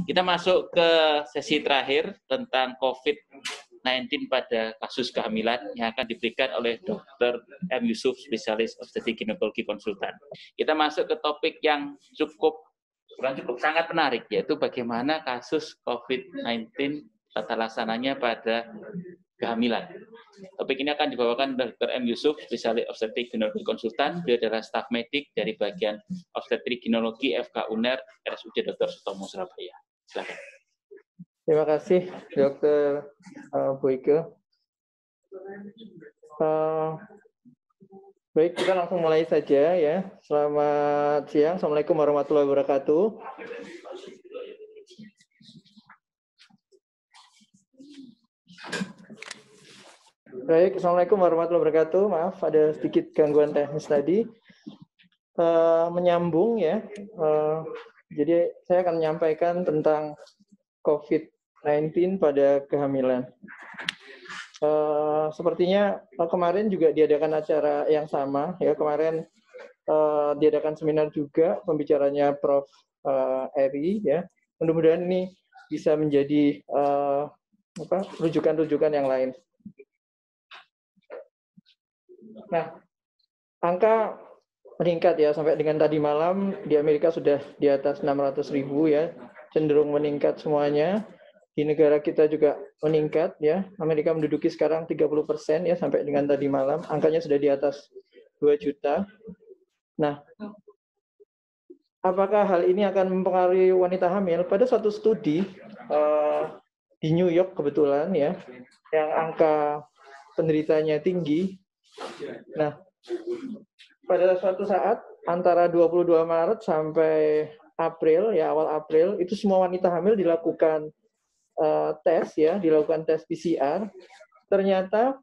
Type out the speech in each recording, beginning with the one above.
Kita masuk ke sesi terakhir tentang COVID-19 pada kasus kehamilan yang akan diberikan oleh Dr. M. Yusuf, spesialis obstetrik ginekologi konsultan. Kita masuk ke topik yang sangat menarik, yaitu bagaimana kasus COVID-19 tata laksananya pada kehamilan. Topik ini akan dibawakan Dr. M. Yusuf, spesialis obstetrik ginekologi konsultan. Dia adalah staf medik dari bagian obstetrik ginekologi FK UNER RSUD Dr. Sutomo Surabaya. Silakan. Terima kasih, Dr. Boyke. Baik, kita langsung mulai saja ya. Selamat siang. Assalamualaikum warahmatullahi wabarakatuh. Baik, Assalamualaikum warahmatullahi wabarakatuh. Maaf, ada sedikit gangguan teknis tadi. Menyambung ya. Jadi saya akan menyampaikan tentang COVID-19 pada kehamilan. Sepertinya kemarin juga diadakan acara yang sama ya. Kemarin diadakan seminar juga, pembicaranya Prof. Eri ya. Mudah-mudahan ini bisa menjadi rujukan-rujukan yang lain. Nah, angka meningkat ya, sampai dengan tadi malam di Amerika sudah di atas 600.000 ya, cenderung meningkat semuanya. Di negara kita juga meningkat ya, Amerika menduduki sekarang 30% ya, sampai dengan tadi malam, angkanya sudah di atas 2 juta. Nah, apakah hal ini akan mempengaruhi wanita hamil? Pada suatu studi di New York kebetulan ya, yang angka penderitanya tinggi. Nah, pada suatu saat antara 22 Maret sampai April ya, awal April itu semua wanita hamil dilakukan tes ya, dilakukan tes PCR. Ternyata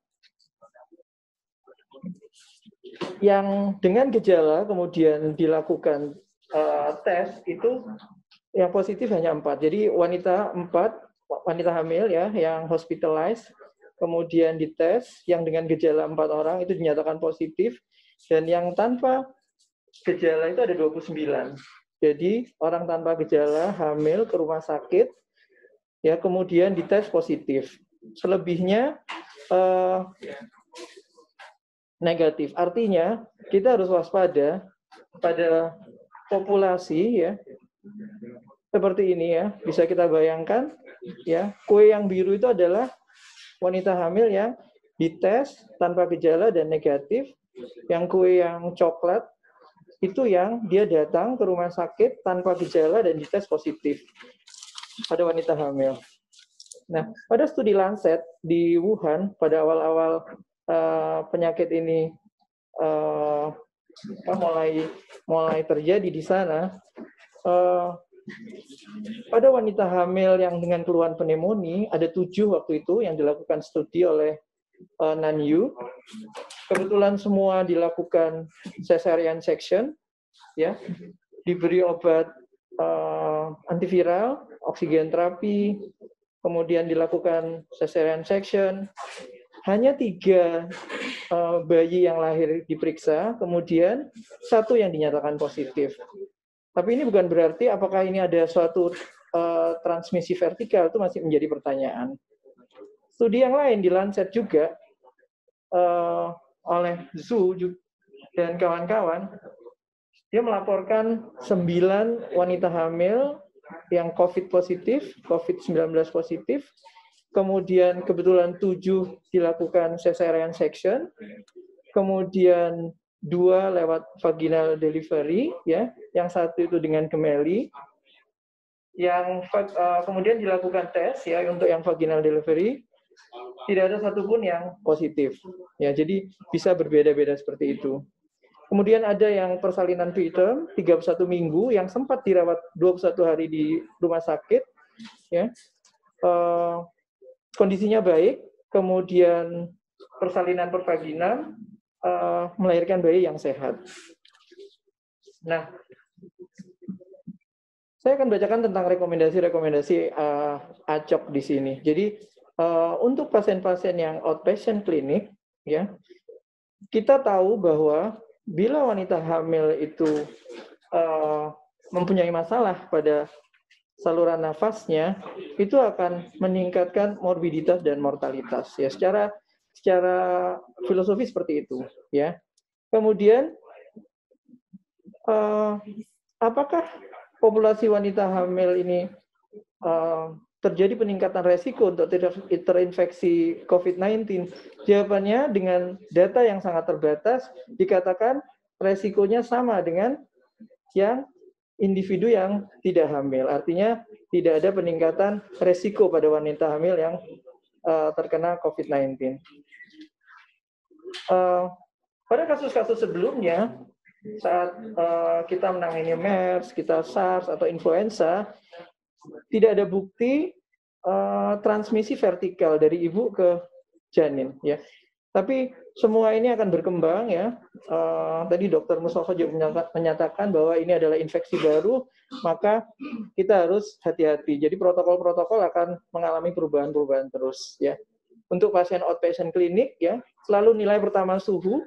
yang dengan gejala kemudian dilakukan tes itu yang positif hanya 4. Jadi wanita hamil ya yang hospitalized kemudian dites, yang dengan gejala 4 orang itu dinyatakan positif, dan yang tanpa gejala itu ada 29. Jadi orang tanpa gejala hamil ke rumah sakit ya, kemudian dites positif. Selebihnya negatif. Artinya kita harus waspada pada populasi ya seperti ini ya. Bisa kita bayangkan ya, kue yang biru itu adalah wanita hamil yang dites tanpa gejala dan negatif. Yang kue yang coklat itu yang dia datang ke rumah sakit tanpa gejala dan dites positif pada wanita hamil. Nah, pada studi Lancet di Wuhan pada awal-awal penyakit ini mulai terjadi di sana, pada wanita hamil yang dengan keluhan pneumonia ada 7 waktu itu yang dilakukan studi oleh Nanyu. Kebetulan semua dilakukan cesarean section ya, diberi obat antiviral, oksigen terapi, kemudian dilakukan cesarean section. Hanya 3 bayi yang lahir diperiksa, kemudian 1 yang dinyatakan positif. Tapi ini bukan berarti apakah ini ada suatu transmisi vertikal, itu masih menjadi pertanyaan. Studi yang lain di Lancet juga oleh Zhu dan kawan-kawan, dia melaporkan 9 wanita hamil yang COVID positif, COVID-19 positif, kemudian kebetulan 7 dilakukan cesarean section, kemudian 2 lewat vaginal delivery, ya, yang 1 itu dengan gemeli, yang kemudian dilakukan tes ya untuk yang vaginal delivery, tidak ada satupun yang positif. Ya, jadi bisa berbeda-beda seperti itu. Kemudian ada yang persalinan preterm 31 minggu yang sempat dirawat 21 hari di rumah sakit, ya. Kondisinya baik, kemudian persalinan pervaginal, melahirkan bayi yang sehat. Nah, saya akan bacakan tentang rekomendasi-rekomendasi ACOG di sini. Jadi untuk pasien-pasien yang outpatient klinik, ya, kita tahu bahwa bila wanita hamil itu mempunyai masalah pada saluran nafasnya, itu akan meningkatkan morbiditas dan mortalitas. Ya, secara filosofi seperti itu. Ya. Kemudian, apakah populasi wanita hamil ini terjadi peningkatan resiko untuk terinfeksi COVID-19? Jawabannya dengan data yang sangat terbatas, dikatakan resikonya sama dengan yang individu yang tidak hamil. Artinya tidak ada peningkatan resiko pada wanita hamil yang terkena COVID-19. Pada kasus-kasus sebelumnya, saat kita menangani MERS, kita SARS atau influenza, tidak ada bukti transmisi vertikal dari ibu ke janin, ya. Tapi semua ini akan berkembang, ya. Tadi Dr. Mustafa juga menyatakan bahwa ini adalah infeksi baru, maka kita harus hati-hati. Jadi protokol-protokol akan mengalami perubahan-perubahan terus, ya. Untuk pasien outpatient klinik, ya, selalu nilai pertama suhu,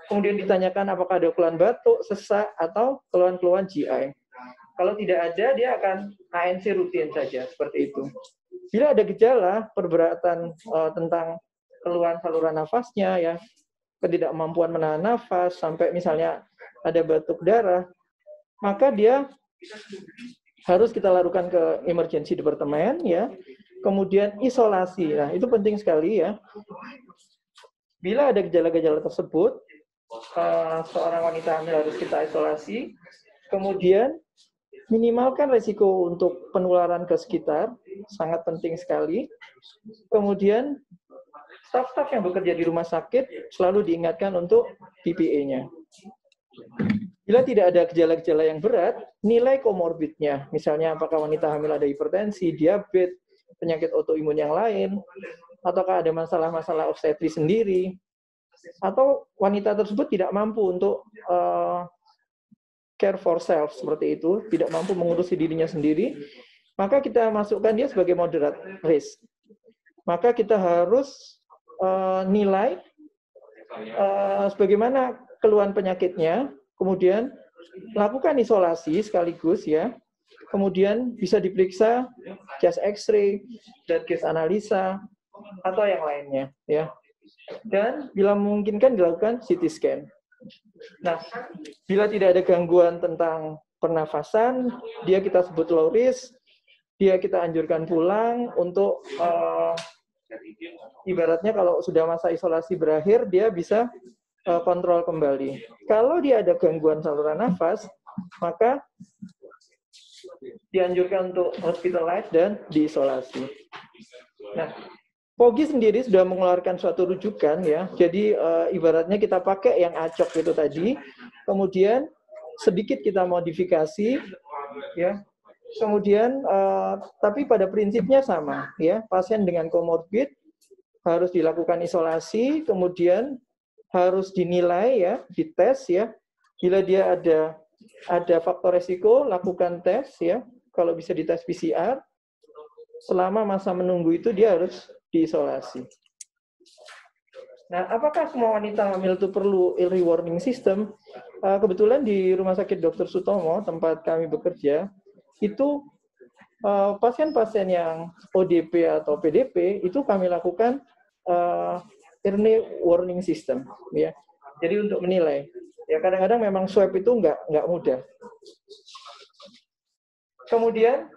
kemudian ditanyakan apakah ada keluhan batuk, sesak, atau keluhan-keluhan GI. Kalau tidak ada, dia akan ANC rutin saja, seperti itu. Bila ada gejala perberatan tentang keluhan saluran nafasnya, ya, ketidakmampuan menahan nafas, sampai misalnya ada batuk darah, maka dia harus kita lakukan ke emergency department, ya. Kemudian isolasi. Nah, itu penting sekali, ya. Bila ada gejala-gejala tersebut, seorang wanita hamil harus kita isolasi. Kemudian minimalkan risiko untuk penularan ke sekitar, sangat penting sekali. Kemudian staf-staf yang bekerja di rumah sakit selalu diingatkan untuk PPE-nya. Bila tidak ada gejala-gejala yang berat, nilai komorbidnya, misalnya apakah wanita hamil ada hipertensi, diabetes, penyakit autoimun yang lain, ataukah ada masalah-masalah obstetri sendiri, atau wanita tersebut tidak mampu untuk care for self, seperti itu, tidak mampu mengurusi dirinya sendiri, maka kita masukkan dia sebagai moderate risk. Maka kita harus nilai sebagaimana keluhan penyakitnya, kemudian lakukan isolasi sekaligus, ya. Kemudian bisa diperiksa chest X-ray, blood gas analisa, atau yang lainnya, ya. Dan bila memungkinkan dilakukan CT scan. Nah, bila tidak ada gangguan tentang pernafasan, dia kita sebut low risk, dia kita anjurkan pulang untuk ibaratnya kalau sudah masa isolasi berakhir, dia bisa kontrol kembali. Kalau dia ada gangguan saluran nafas, maka dianjurkan untuk hospitalized dan diisolasi. Nah, POGI sendiri sudah mengeluarkan suatu rujukan, ya. Jadi ibaratnya kita pakai yang acok itu tadi, kemudian sedikit kita modifikasi, ya. Kemudian tapi pada prinsipnya sama, ya. Pasien dengan komorbid harus dilakukan isolasi, kemudian harus dinilai, ya, dites, ya. Bila dia ada faktor resiko, lakukan tes, ya. Kalau bisa dites PCR. Selama masa menunggu itu dia harus diisolasi. Nah, apakah semua wanita hamil itu perlu early warning system? Kebetulan di Rumah Sakit Dr. Sutomo, tempat kami bekerja, itu pasien-pasien yang ODP atau PDP, itu kami lakukan early warning system, ya. Jadi untuk menilai. Ya, kadang-kadang memang swab itu nggak mudah. Kemudian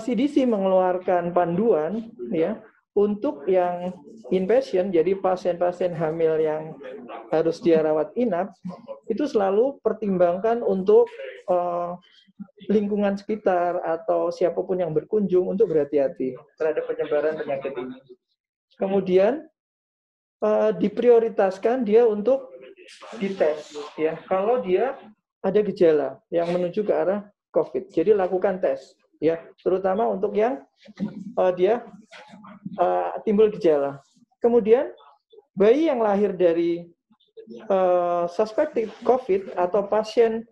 CDC mengeluarkan panduan, ya, untuk yang inpatient, jadi pasien-pasien hamil yang harus dia rawat inap, itu selalu pertimbangkan untuk lingkungan sekitar atau siapapun yang berkunjung untuk berhati-hati terhadap penyebaran penyakit ini. Kemudian diprioritaskan dia untuk dites, ya, kalau dia ada gejala yang menuju ke arah COVID. Jadi lakukan tes, ya, terutama untuk yang dia timbul gejala. Kemudian bayi yang lahir dari suspected COVID atau pasien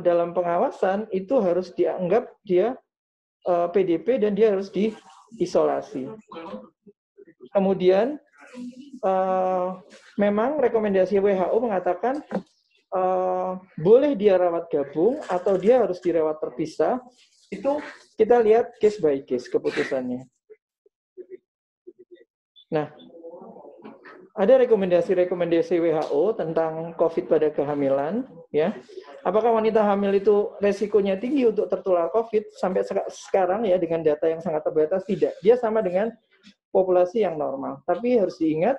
dalam pengawasan itu harus dianggap dia PDP dan dia harus diisolasi. Kemudian memang rekomendasi WHO mengatakan boleh dia rawat gabung atau dia harus dirawat terpisah. Itu kita lihat case by case keputusannya. Nah, ada rekomendasi WHO tentang COVID pada kehamilan, ya. Apakah wanita hamil itu resikonya tinggi untuk tertular COVID? Sampai sekarang ya dengan data yang sangat terbatas tidak. Dia sama dengan populasi yang normal. Tapi harus diingat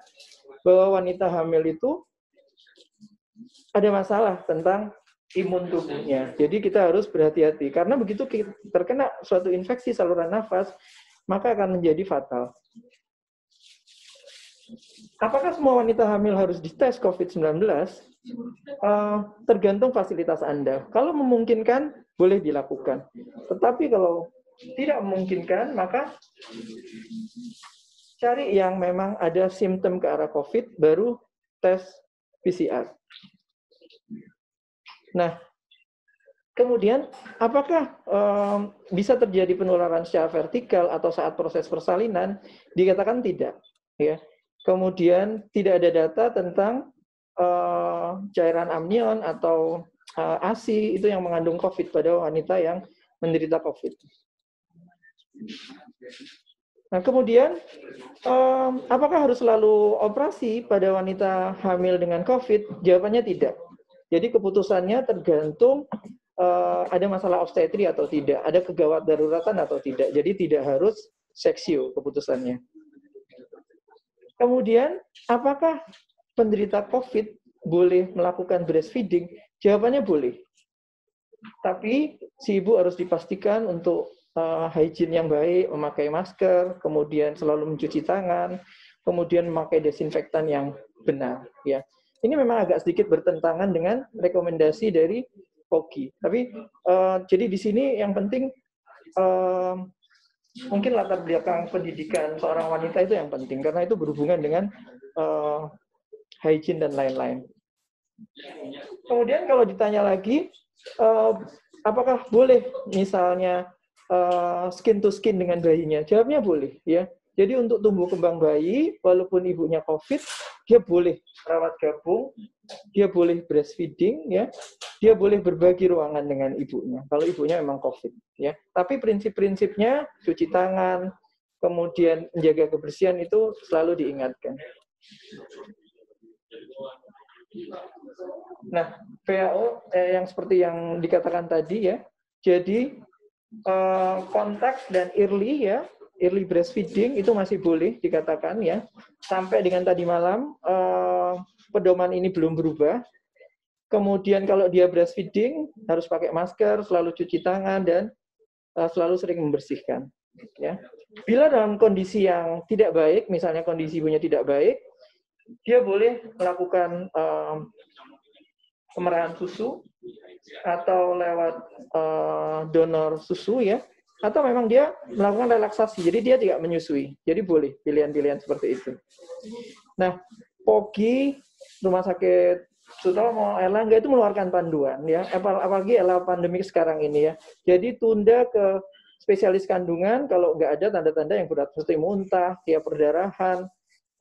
bahwa wanita hamil itu ada masalah tentang imun tubuhnya. Jadi kita harus berhati-hati karena begitu kita terkena suatu infeksi saluran nafas, maka akan menjadi fatal. Apakah semua wanita hamil harus dites COVID-19? Tergantung fasilitas Anda. Kalau memungkinkan, boleh dilakukan. Tetapi kalau tidak memungkinkan, maka cari yang memang ada simptom ke arah COVID, baru tes PCR. Nah, kemudian apakah bisa terjadi penularan secara vertikal atau saat proses persalinan? Dikatakan tidak. Ya. Kemudian tidak ada data tentang cairan amnion atau ASI itu yang mengandung COVID pada wanita yang menderita COVID. Nah, kemudian apakah harus selalu operasi pada wanita hamil dengan COVID? Jawabannya tidak. Jadi keputusannya tergantung ada masalah obstetri atau tidak, ada kegawat daruratan atau tidak. Jadi tidak harus seksio keputusannya. Kemudian, apakah penderita COVID boleh melakukan breastfeeding? Jawabannya boleh. Tapi si ibu harus dipastikan untuk hygiene yang baik, memakai masker, kemudian selalu mencuci tangan, kemudian memakai desinfektan yang benar. Ya, ini memang agak sedikit bertentangan dengan rekomendasi dari POGI. Tapi jadi di sini yang penting mungkin latar belakang pendidikan seorang wanita itu yang penting karena itu berhubungan dengan hygiene dan lain-lain. Kemudian kalau ditanya lagi, apakah boleh misalnya skin to skin dengan bayinya? Jawabnya boleh, ya. Jadi untuk tumbuh kembang bayi, walaupun ibunya COVID, dia boleh rawat gabung, dia boleh breastfeeding, ya, dia boleh berbagi ruangan dengan ibunya. Kalau ibunya memang COVID, ya. Tapi prinsip-prinsipnya cuci tangan, kemudian menjaga kebersihan itu selalu diingatkan. Nah, WHO yang seperti yang dikatakan tadi, ya. Jadi kontak dan early breastfeeding itu masih boleh dikatakan, ya. Sampai dengan tadi malam pedoman ini belum berubah. Kemudian kalau dia breastfeeding harus pakai masker, selalu cuci tangan dan selalu sering membersihkan, ya. Bila dalam kondisi yang tidak baik, misalnya kondisi ibunya tidak baik, dia boleh melakukan kemerahan susu atau lewat donor susu, ya, atau memang dia melakukan relaksasi, jadi dia tidak menyusui, jadi boleh pilihan-pilihan seperti itu. Nah, POGI, Rumah Sakit Sutomo, Erlangga itu mengeluarkan panduan, ya, apalagi era pandemik sekarang ini, ya. Jadi tunda ke spesialis kandungan kalau nggak ada tanda-tanda yang berat, seperti muntah, ya, perdarahan,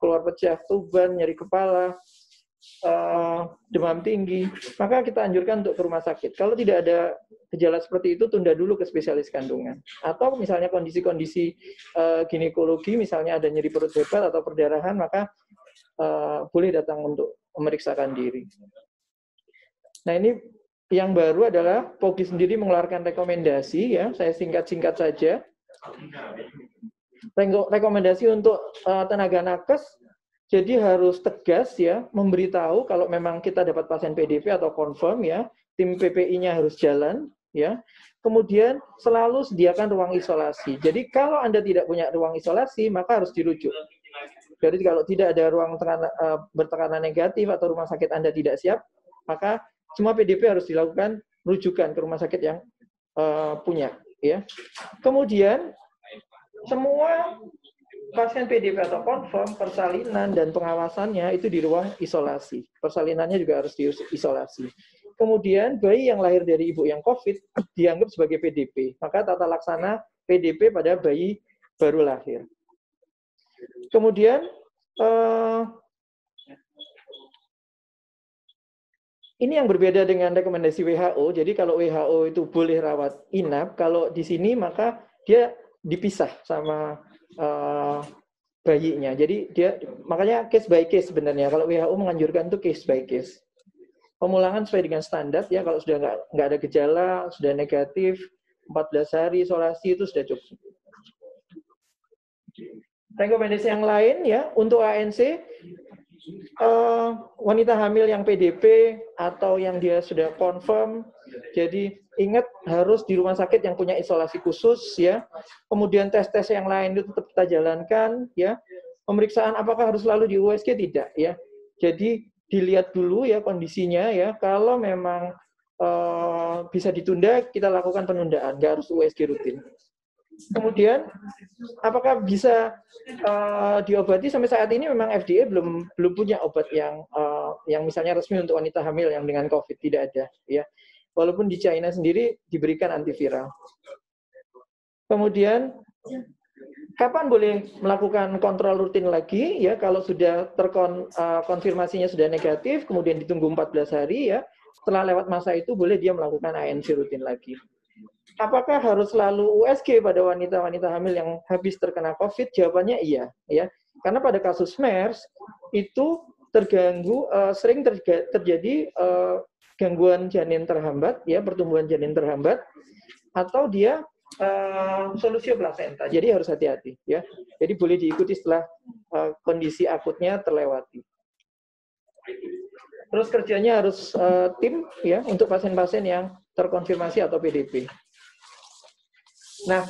keluar pecah tuban, nyeri kepala, demam tinggi, maka kita anjurkan untuk ke rumah sakit. Kalau tidak ada gejala seperti itu, tunda dulu ke spesialis kandungan. Atau misalnya kondisi-kondisi ginekologi, misalnya ada nyeri perut hebat atau perdarahan, maka boleh datang untuk memeriksakan diri. Nah, ini yang baru adalah POGI sendiri mengeluarkan rekomendasi, ya, saya singkat-singkat saja. Rekomendasi untuk tenaga nakes, jadi harus tegas, ya, memberitahu kalau memang kita dapat pasien PDP atau confirm, ya, tim PPI-nya harus jalan, ya. Kemudian selalu sediakan ruang isolasi. Jadi kalau Anda tidak punya ruang isolasi, maka harus dirujuk. Jadi kalau tidak ada ruang bertekanan negatif atau rumah sakit Anda tidak siap, maka semua PDP harus dilakukan rujukan ke rumah sakit yang punya, ya. Kemudian semua pasien PDP atau confirm, persalinan dan pengawasannya itu di ruang isolasi. Persalinannya juga harus diisolasi. Kemudian bayi yang lahir dari ibu yang COVID dianggap sebagai PDP. Maka tata laksana PDP pada bayi baru lahir. Kemudian ini yang berbeda dengan rekomendasi WHO. Jadi kalau WHO itu boleh rawat inap, kalau di sini maka dia dipisah sama bayinya. Jadi dia makanya case by case sebenarnya. Kalau WHO menganjurkan itu case by case. Pemulangan sesuai dengan standar ya. Kalau sudah nggak ada gejala, sudah negatif, 14 hari isolasi itu sudah cukup. Rekomendasi yang lain ya untuk ANC. Wanita hamil yang PDP atau yang dia sudah confirm, jadi ingat harus di rumah sakit yang punya isolasi khusus ya. Kemudian tes-tes yang lain itu tetap kita jalankan ya. Pemeriksaan apakah harus selalu di USG? Tidak ya. Jadi dilihat dulu ya kondisinya ya. Kalau memang bisa ditunda, kita lakukan penundaan, nggak harus USG rutin. Kemudian apakah bisa diobati? Sampai saat ini memang FDA belum punya obat yang misalnya resmi untuk wanita hamil yang dengan COVID, tidak ada ya. Walaupun di China sendiri diberikan antiviral. Kemudian kapan boleh melakukan kontrol rutin lagi ya? Kalau sudah konfirmasinya sudah negatif, kemudian ditunggu 14 hari ya. Setelah lewat masa itu boleh dia melakukan ANC rutin lagi. Apakah harus selalu USG pada wanita-wanita hamil yang habis terkena COVID? Jawabannya iya, ya. Karena pada kasus MERS itu sering terjadi gangguan janin terhambat, ya, pertumbuhan janin terhambat, atau dia solusio plasenta. Jadi harus hati-hati, ya. Jadi boleh diikuti setelah kondisi akutnya terlewati. Terus kerjanya harus tim, ya, untuk pasien-pasien yang terkonfirmasi atau PDP. Nah,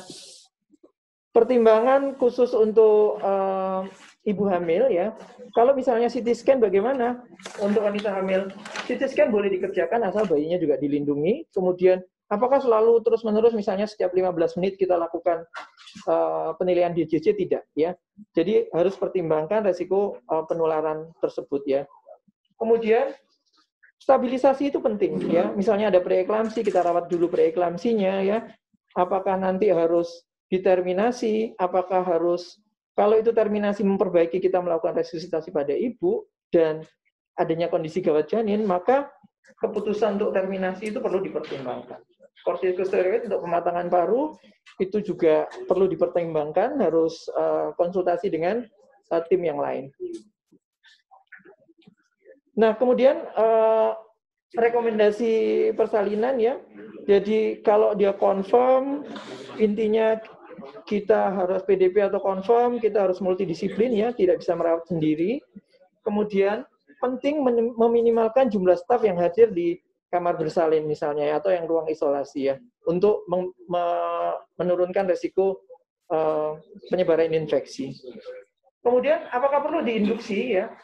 pertimbangan khusus untuk ibu hamil ya. Kalau misalnya CT scan bagaimana untuk wanita hamil? CT scan boleh dikerjakan asal bayinya juga dilindungi. Kemudian apakah selalu terus-menerus misalnya setiap 15 menit kita lakukan penilaian DJJ? Tidak ya. Jadi harus pertimbangkan resiko penularan tersebut ya. Kemudian stabilisasi itu penting ya. Misalnya ada preeklamsi, kita rawat dulu preeklamsinya ya. Apakah nanti harus diterminasi, apakah harus, kalau itu terminasi memperbaiki kita melakukan resusitasi pada ibu, dan adanya kondisi gawat janin, maka keputusan untuk terminasi itu perlu dipertimbangkan. Kortikosteroid untuk pematangan paru, itu juga perlu dipertimbangkan, harus konsultasi dengan tim yang lain. Nah, kemudian rekomendasi persalinan ya. Jadi kalau dia confirm, intinya kita harus PDP atau confirm, kita harus multidisiplin ya, tidak bisa merawat sendiri. Kemudian penting meminimalkan jumlah staf yang hadir di kamar bersalin misalnya ya, atau yang ruang isolasi ya, untuk menurunkan resiko penyebaran infeksi. Kemudian apakah perlu diinduksi ya?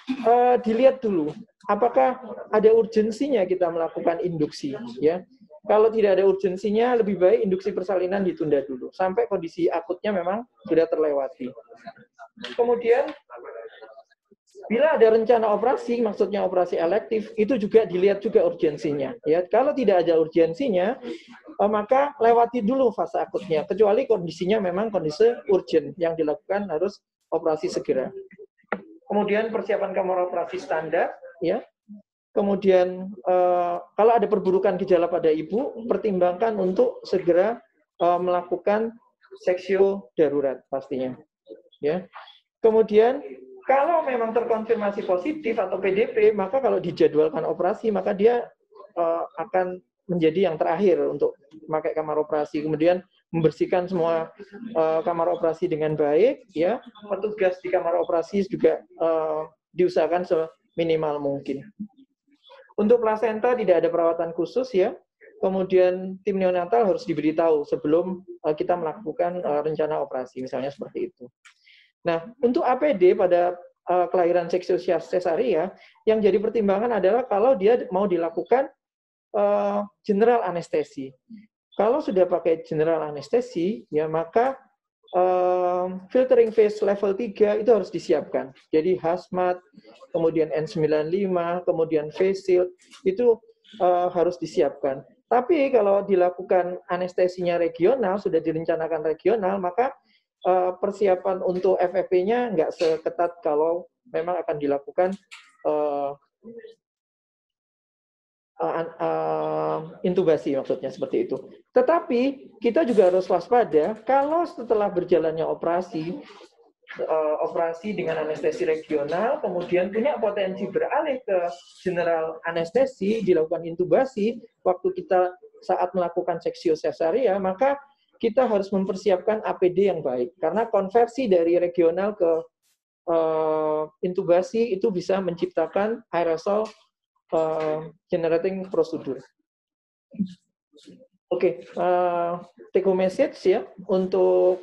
Dilihat dulu apakah ada urgensinya kita melakukan induksi ya. Kalau tidak ada urgensinya, lebih baik induksi persalinan ditunda dulu sampai kondisi akutnya memang sudah terlewati. Kemudian bila ada rencana operasi, maksudnya operasi elektif, itu juga dilihat juga urgensinya ya. Kalau tidak ada urgensinya, maka lewati dulu fase akutnya, kecuali kondisinya memang kondisi urgent yang dilakukan harus operasi segera. Kemudian persiapan kamar operasi standar, ya. Kemudian kalau ada perburukan gejala pada ibu, pertimbangkan untuk segera melakukan seksio darurat pastinya. Ya. Kemudian kalau memang terkonfirmasi positif atau PDP, maka kalau dijadwalkan operasi, maka dia akan menjadi yang terakhir untuk memakai kamar operasi. Kemudian membersihkan semua kamar operasi dengan baik, ya. Petugas di kamar operasi juga diusahakan seminimal mungkin. Untuk plasenta tidak ada perawatan khusus ya. Kemudian tim neonatal harus diberitahu sebelum kita melakukan rencana operasi, misalnya seperti itu. Nah, untuk APD pada kelahiran seksio cesaria, yang jadi pertimbangan adalah kalau dia mau dilakukan general anestesi. Kalau sudah pakai general anestesi, ya maka filtering phase level 3 itu harus disiapkan. Jadi hazmat, kemudian N95, kemudian face shield, itu harus disiapkan. Tapi kalau dilakukan anestesinya regional, sudah direncanakan regional, maka persiapan untuk FFP-nya nggak seketat kalau memang akan dilakukan intubasi, maksudnya seperti itu. Tetapi kita juga harus waspada kalau setelah berjalannya operasi dengan anestesi regional, kemudian punya potensi beralih ke general anestesi, dilakukan intubasi, waktu kita saat melakukan seksio sesaria, maka kita harus mempersiapkan APD yang baik. Karena konversi dari regional ke intubasi itu bisa menciptakan aerosol generating prosedur. Oke, take home message ya untuk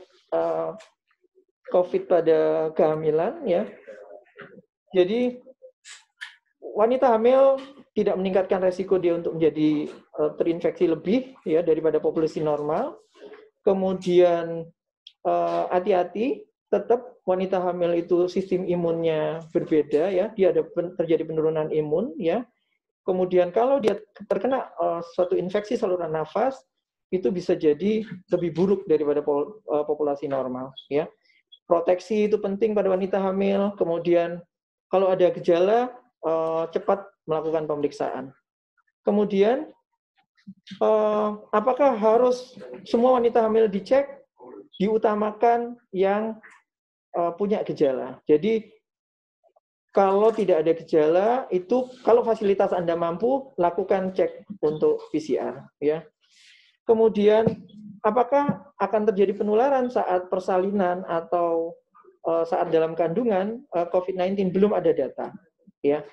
COVID pada kehamilan ya. Jadi wanita hamil tidak meningkatkan resiko dia untuk menjadi terinfeksi lebih ya daripada populasi normal. Kemudian hati-hati, tetap wanita hamil itu sistem imunnya berbeda ya, dia ada terjadi penurunan imun ya. Kemudian kalau dia terkena suatu infeksi saluran nafas, itu bisa jadi lebih buruk daripada populasi normal ya. Proteksi itu penting pada wanita hamil. Kemudian kalau ada gejala, cepat melakukan pemeriksaan. Kemudian apakah harus semua wanita hamil dicek? Diutamakan yang punya gejala. Jadi kalau tidak ada gejala, itu kalau fasilitas Anda mampu, lakukan cek untuk PCR. Ya. Kemudian, apakah akan terjadi penularan saat persalinan atau saat dalam kandungan COVID-19? Belum ada data. Ya.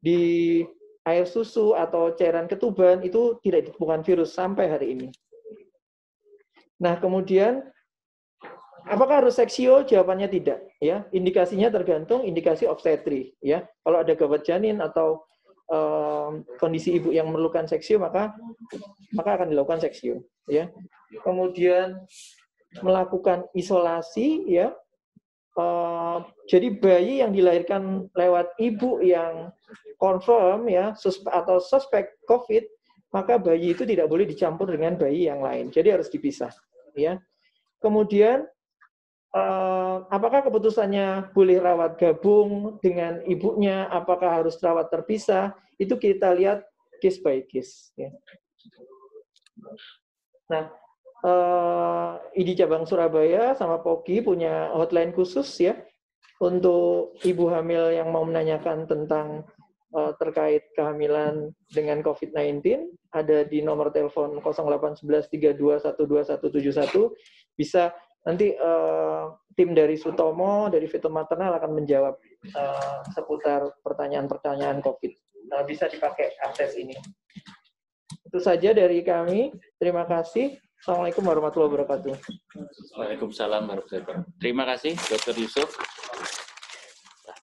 Di air susu atau cairan ketuban itu tidak ditemukan virus sampai hari ini. Nah, kemudian apakah harus seksio? Jawabannya tidak. Ya, indikasinya tergantung indikasi obstetri. Ya, kalau ada gawat janin atau kondisi ibu yang memerlukan seksio, maka akan dilakukan seksio. Ya, kemudian melakukan isolasi. Ya, jadi bayi yang dilahirkan lewat ibu yang confirm ya atau suspek COVID, maka bayi itu tidak boleh dicampur dengan bayi yang lain. Jadi harus dipisah. Ya. Kemudian apakah keputusannya boleh rawat gabung dengan ibunya, apakah harus rawat terpisah, itu kita lihat case by case. Ya. Nah, ID cabang Surabaya sama POGI punya hotline khusus ya untuk ibu hamil yang mau menanyakan tentang terkait kehamilan dengan COVID-19, ada di nomor telepon 081132121171, bisa nanti tim dari Sutomo, dari Feto Maternal akan menjawab seputar pertanyaan-pertanyaan COVID. Bisa dipakai akses ini. Itu saja dari kami. Terima kasih. Assalamualaikum warahmatullahi wabarakatuh. Waalaikumsalam warahmatullahi wabarakatuh. Terima kasih, Dr. Yusuf.